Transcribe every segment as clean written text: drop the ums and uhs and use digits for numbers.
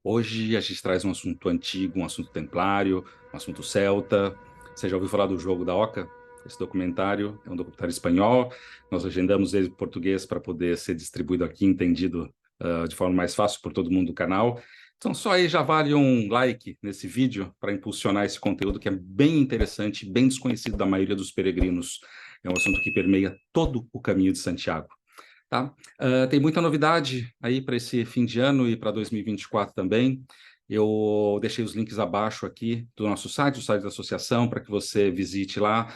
Hoje a gente traz um assunto antigo, um assunto templário, um assunto celta. Você já ouviu falar do Jogo da Oca? Esse documentário é um documentário espanhol. Nós agendamos ele em português para poder ser distribuído aqui, entendido de forma mais fácil por todo mundo do canal. Então, só aí já vale um like nesse vídeo para impulsionar esse conteúdo que é bem interessante, bem desconhecido da maioria dos peregrinos. É um assunto que permeia todo o caminho de Santiago. Tá? Tem muita novidade aí para esse fim de ano e para 2024 também. Eu deixei os links abaixo aqui do nosso site, o site da associação, para que você visite lá.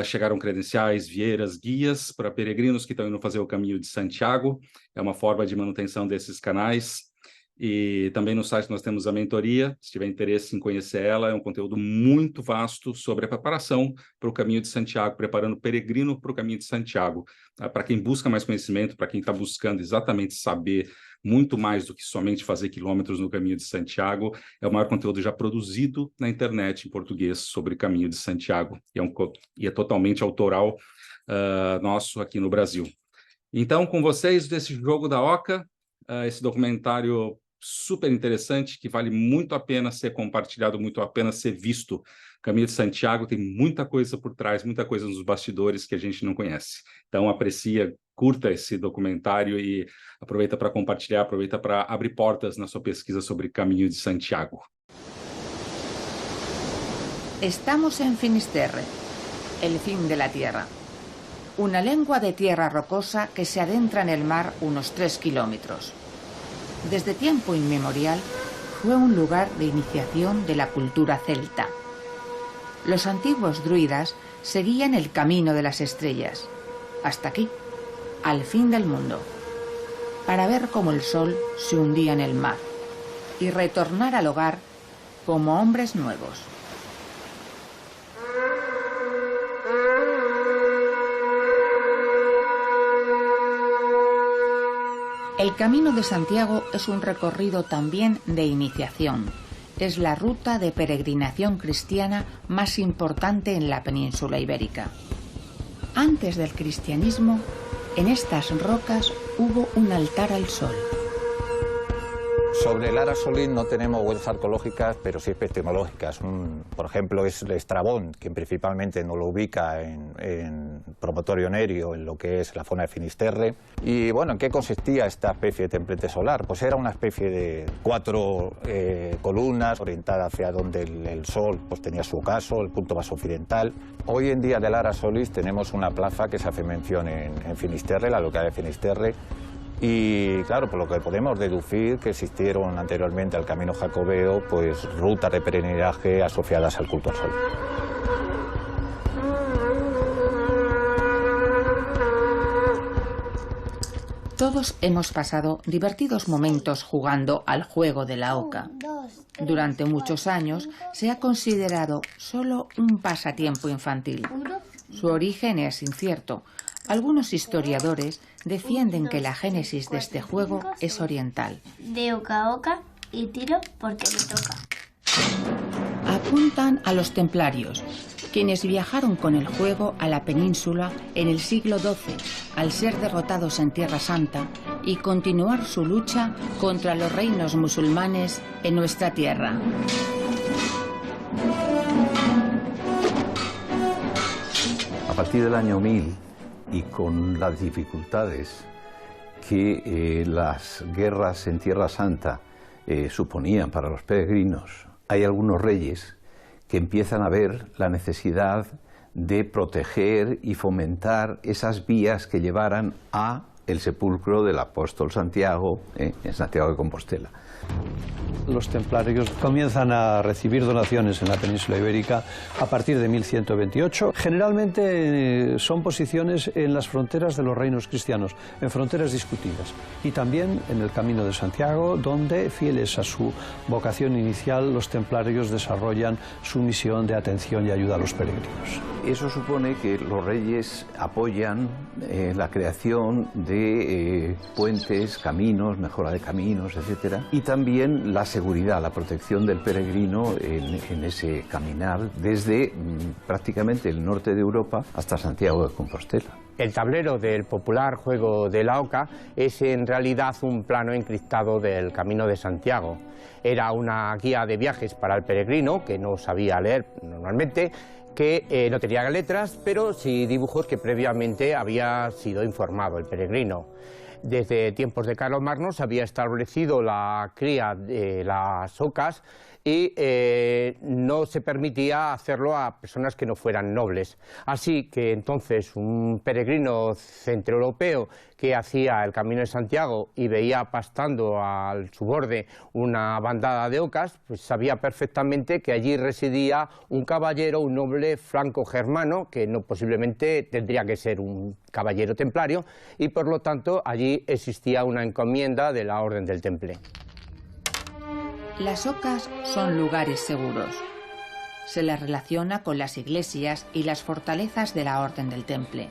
Chegaram credenciais, vieiras, guias para peregrinos que estão indo fazer o caminho de Santiago. É uma forma de manutenção desses canais. E também no site nós temos a mentoria, se tiver interesse em conhecer ela, é um conteúdo muito vasto sobre a preparação para o caminho de Santiago, preparando o peregrino para o caminho de Santiago. Para quem busca mais conhecimento, para quem está buscando exatamente saber muito mais do que somente fazer quilômetros no caminho de Santiago, é o maior conteúdo já produzido na internet em português sobre o caminho de Santiago, e é totalmente autoral nosso aqui no Brasil. Então, com vocês, desse Jogo da Oca, esse documentário super interessante, que vale muito a pena ser compartilhado, muito a pena ser visto. Caminho de Santiago tem muita coisa por trás, muita coisa nos bastidores que a gente não conhece. Então, aprecia, curta esse documentário e aproveita para compartilhar, aproveita para abrir portas na sua pesquisa sobre Caminho de Santiago. Estamos en Finisterre, el fin de la tierra. Una lengua de tierra rocosa que se adentra en el mar unos 3 kilómetros. Desde tiempo inmemorial fue un lugar de iniciación de la cultura celta. Los antiguos druidas seguían el camino de las estrellas, hasta aquí, al fin del mundo, para ver cómo el sol se hundía en el mar y retornar al hogar como hombres nuevos. El Camino de Santiago es un recorrido también de iniciación. Es la ruta de peregrinación cristiana más importante en la península ibérica. Antes del cristianismo, en estas rocas hubo un altar al sol. Sobre Lara Solís no tenemos huellas arqueológicas, pero sí epistemológicas. Por ejemplo, es Estrabón, quien principalmente nos lo ubica en Promontorio Nerio, en lo que es la zona de Finisterre. Y bueno, ¿en qué consistía esta especie de templete solar? Pues era una especie de 4 columnas orientadas hacia donde el sol pues, tenía su ocaso, el punto más occidental. Hoy en día de Lara Solís tenemos una plaza que se hace mención en Finisterre, la localidad de Finisterre. Y claro, por lo que podemos deducir que existieron anteriormente al camino jacobeo, pues rutas de peregrinaje asociadas al culto al sol. Todos hemos pasado divertidos momentos jugando al juego de la oca. Durante muchos años se ha considerado solo un pasatiempo infantil. Su origen es incierto. Algunos historiadores defienden que la génesis de este juego es oriental. De oca a oca y tiro porque me toca. Apuntan a los templarios, quienes viajaron con el juego a la península en el siglo XII, al ser derrotados en Tierra Santa y continuar su lucha contra los reinos musulmanes en nuestra tierra. A partir del año 1000, y con las dificultades que las guerras en Tierra Santa suponían para los peregrinos, hay algunos reyes que empiezan a ver la necesidad de proteger y fomentar esas vías que llevaran a el sepulcro del apóstol Santiago en Santiago de Compostela. Los templarios comienzan a recibir donaciones en la península ibérica a partir de 1128. Generalmente son posiciones en las fronteras de los reinos cristianos, en fronteras discutidas. Y también en el Camino de Santiago, donde, fieles a su vocación inicial, los templarios desarrollan su misión de atención y ayuda a los peregrinos. Eso supone que los reyes apoyan la creación de de puentes, caminos, mejora de caminos, etc. Y también la seguridad, la protección del peregrino en ese caminar desde prácticamente el norte de Europa hasta Santiago de Compostela. El tablero del popular juego de la oca es en realidad un plano encriptado del Camino de Santiago. Era una guía de viajes para el peregrino que no sabía leer normalmente, que no tenía letras, pero sí dibujos que previamente había sido informado el peregrino. Desde tiempos de Carlomagno se había establecido la cría de las ocas y no se permitía hacerlo a personas que no fueran nobles. Así que entonces un peregrino centroeuropeo que hacía el Camino de Santiago y veía pastando a su borde una bandada de ocas, pues sabía perfectamente que allí residía un caballero, un noble franco-germano, que no posiblemente tendría que ser un caballero templario, y por lo tanto allí existía una encomienda de la Orden del Temple. Las ocas son lugares seguros. Se las relaciona con las iglesias y las fortalezas de la Orden del Temple.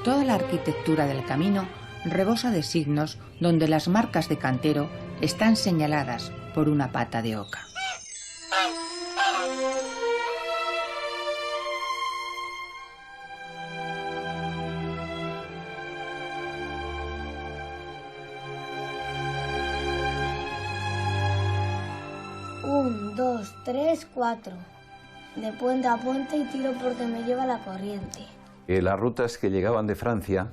Toda la arquitectura del camino rebosa de signos donde las marcas de cantero están señaladas por una pata de oca. Un, dos, tres, cuatro. De puente a puente y tiro porque me lleva la corriente. Las rutas que llegaban de Francia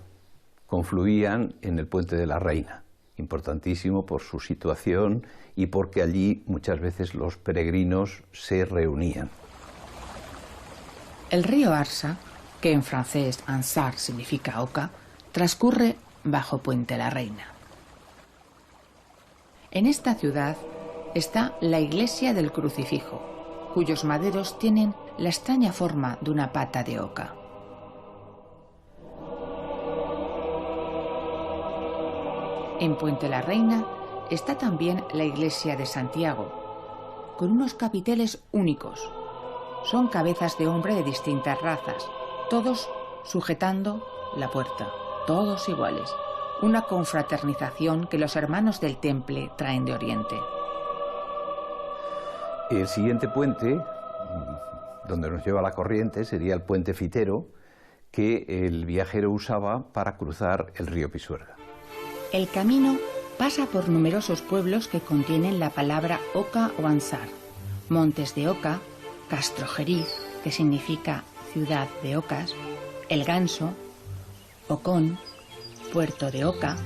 confluían en el Puente de la Reina, importantísimo por su situación y porque allí muchas veces los peregrinos se reunían. El río Arsa, que en francés Ansar significa oca, transcurre bajo Puente la Reina. En esta ciudad está la iglesia del Crucifijo, cuyos maderos tienen la extraña forma de una pata de oca. En Puente la Reina está también la iglesia de Santiago, con unos capiteles únicos. Son cabezas de hombre de distintas razas, todos sujetando la puerta, todos iguales. Una confraternización que los hermanos del Temple traen de Oriente. El siguiente puente, donde nos lleva la corriente, sería el puente Fitero, que el viajero usaba para cruzar el río Pisuerga. El camino pasa por numerosos pueblos que contienen la palabra oca o ansar. Montes de Oca, Castrojeriz, que significa ciudad de ocas, El Ganso, Ocón, Puerto de Oca,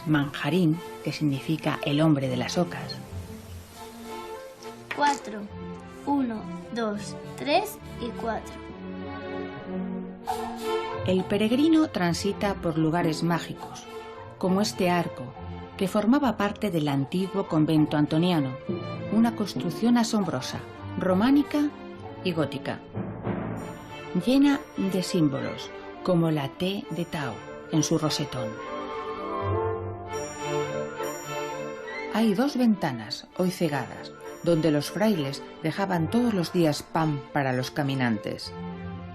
Manjarín, que significa el hombre de las ocas. 4. 1, 2, 3 y 4. El peregrino transita por lugares mágicos, como este arco, que formaba parte del antiguo convento antoniano, una construcción asombrosa, románica y gótica, llena de símbolos, como la T de Tau en su rosetón. Hay 2 ventanas, hoy cegadas, donde los frailes dejaban todos los días pan para los caminantes.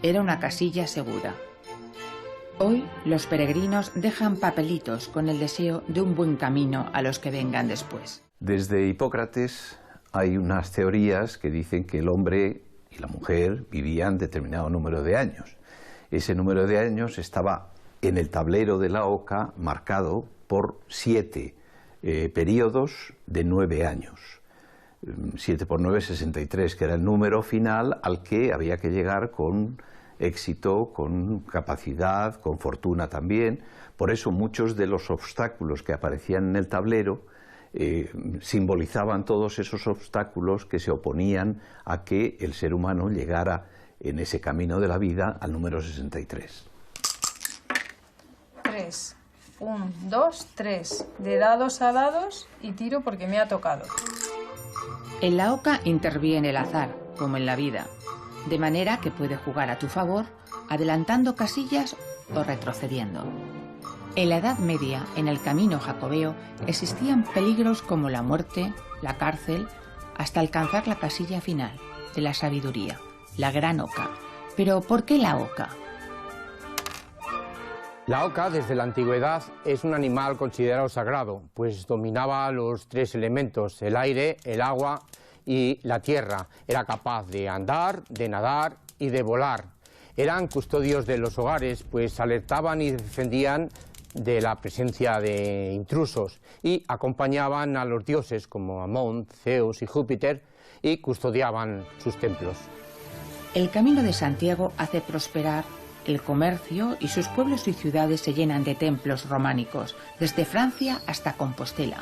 Era una casilla segura. Hoy los peregrinos dejan papelitos con el deseo de un buen camino a los que vengan después. Desde Hipócrates hay unas teorías que dicen que el hombre y la mujer vivían determinado número de años. Ese número de años estaba en el tablero de la oca marcado por 7 periodos de 9 años. 7 por 9, 63, que era el número final al que había que llegar con éxito, con capacidad, con fortuna también. Por eso muchos de los obstáculos que aparecían en el tablero simbolizaban todos esos obstáculos que se oponían a que el ser humano llegara en ese camino de la vida al número 63. 3. 1, 2, 3. De dados a dados y tiro porque me ha tocado. En la oca interviene el azar, como en la vida, de manera que puede jugar a tu favor, adelantando casillas o retrocediendo. En la Edad Media, en el camino jacobeo, existían peligros como la muerte, la cárcel, hasta alcanzar la casilla final de la sabiduría, la gran oca. Pero ¿por qué la oca? La oca, desde la antigüedad, es un animal considerado sagrado, pues dominaba los tres elementos, el aire, el agua y la tierra. Era capaz de andar, de nadar y de volar. Eran custodios de los hogares, pues alertaban y defendían de la presencia de intrusos y acompañaban a los dioses como Amón, Zeus y Júpiter y custodiaban sus templos. El Camino de Santiago hace prosperar el comercio y sus pueblos y ciudades se llenan de templos románicos, desde Francia hasta Compostela.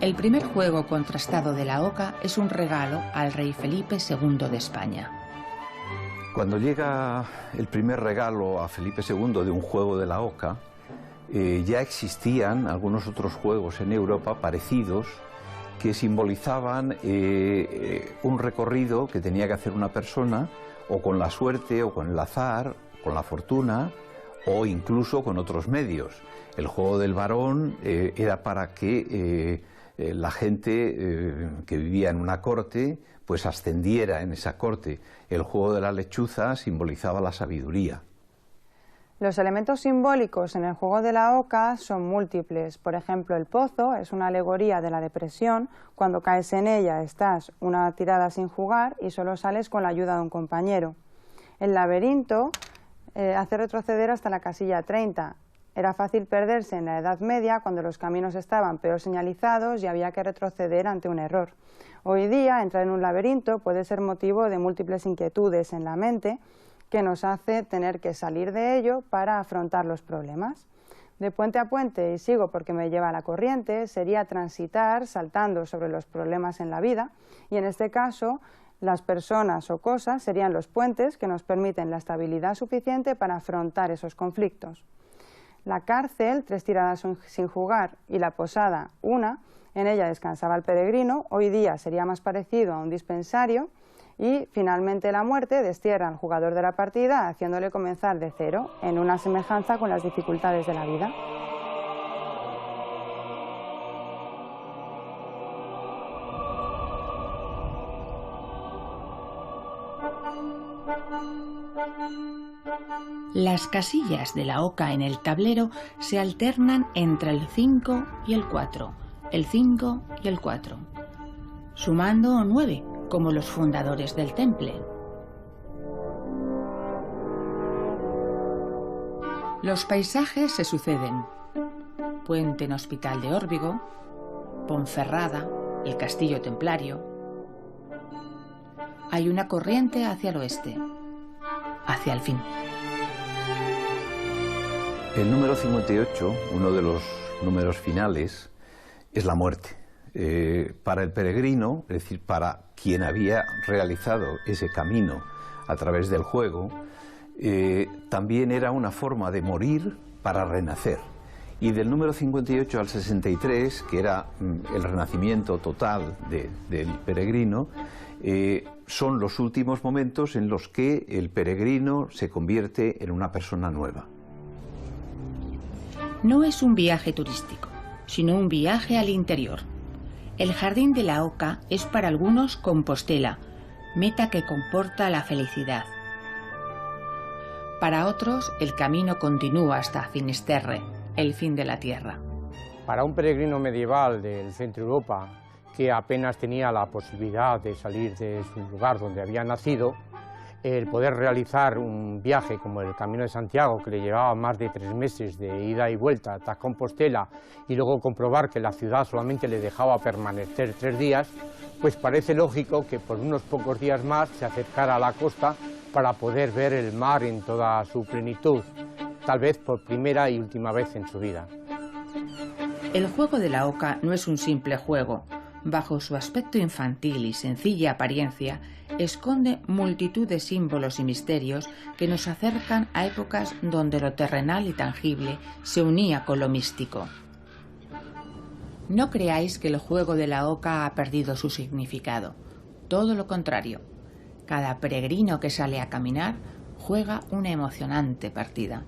El primer juego contrastado de la oca es un regalo al rey Felipe II de España. Cuando llega el primer regalo a Felipe II de un juego de la oca, ya existían algunos otros juegos en Europa parecidos que simbolizaban un recorrido que tenía que hacer una persona o con la suerte o con el azar, con la fortuna o incluso con otros medios. El juego del varón era para que la gente que vivía en una corte pues ascendiera en esa corte. El juego de la lechuza simbolizaba la sabiduría. Los elementos simbólicos en el juego de la oca son múltiples. Por ejemplo, el pozo es una alegoría de la depresión. Cuando caes en ella estás una tirada sin jugar y solo sales con la ayuda de un compañero. El laberinto hace retroceder hasta la casilla 30. Era fácil perderse en la Edad Media cuando los caminos estaban peor señalizados y había que retroceder ante un error. Hoy día entrar en un laberinto puede ser motivo de múltiples inquietudes en la mente que nos hace tener que salir de ello para afrontar los problemas. De puente a puente, y sigo porque me lleva la corriente, sería transitar saltando sobre los problemas en la vida, y en este caso las personas o cosas serían los puentes que nos permiten la estabilidad suficiente para afrontar esos conflictos. La cárcel, 3 tiradas sin jugar, y la posada, 1, en ella descansaba el peregrino. Hoy día sería más parecido a un dispensario. Y finalmente la muerte destierra al jugador de la partida haciéndole comenzar de cero, en una semejanza con las dificultades de la vida. Las casillas de la oca en el tablero se alternan entre el 5 y el 4, el 5 y el 4, sumando 9. Como los fundadores del temple. Los paisajes se suceden. Puente en Hospital de Órbigo, Ponferrada, el Castillo Templario. Hay una corriente hacia el oeste, hacia el fin. El número 58, uno de los números finales, es la muerte. Para el peregrino, es decir, para quien había realizado ese camino a través del juego, también era una forma de morir para renacer. Y del número 58 al 63, que era el renacimiento total del peregrino, son los últimos momentos en los que el peregrino se convierte en una persona nueva. No es un viaje turístico, sino un viaje al interior. El jardín de la oca es para algunos Compostela, meta que comporta la felicidad. Para otros, el camino continúa hasta Finisterre, el fin de la tierra. Para un peregrino medieval del centro de Europa, que apenas tenía la posibilidad de salir de su lugar donde había nacido, el poder realizar un viaje como el Camino de Santiago, que le llevaba más de 3 meses de ida y vuelta hasta Compostela, y luego comprobar que la ciudad solamente le dejaba permanecer 3 días, pues parece lógico que por unos pocos días más se acercara a la costa para poder ver el mar en toda su plenitud, tal vez por primera y última vez en su vida. El juego de la oca no es un simple juego. Bajo su aspecto infantil y sencilla apariencia, esconde multitud de símbolos y misterios que nos acercan a épocas donde lo terrenal y tangible se unía con lo místico. No creáis que el juego de la oca ha perdido su significado. Todo lo contrario. Cada peregrino que sale a caminar juega una emocionante partida.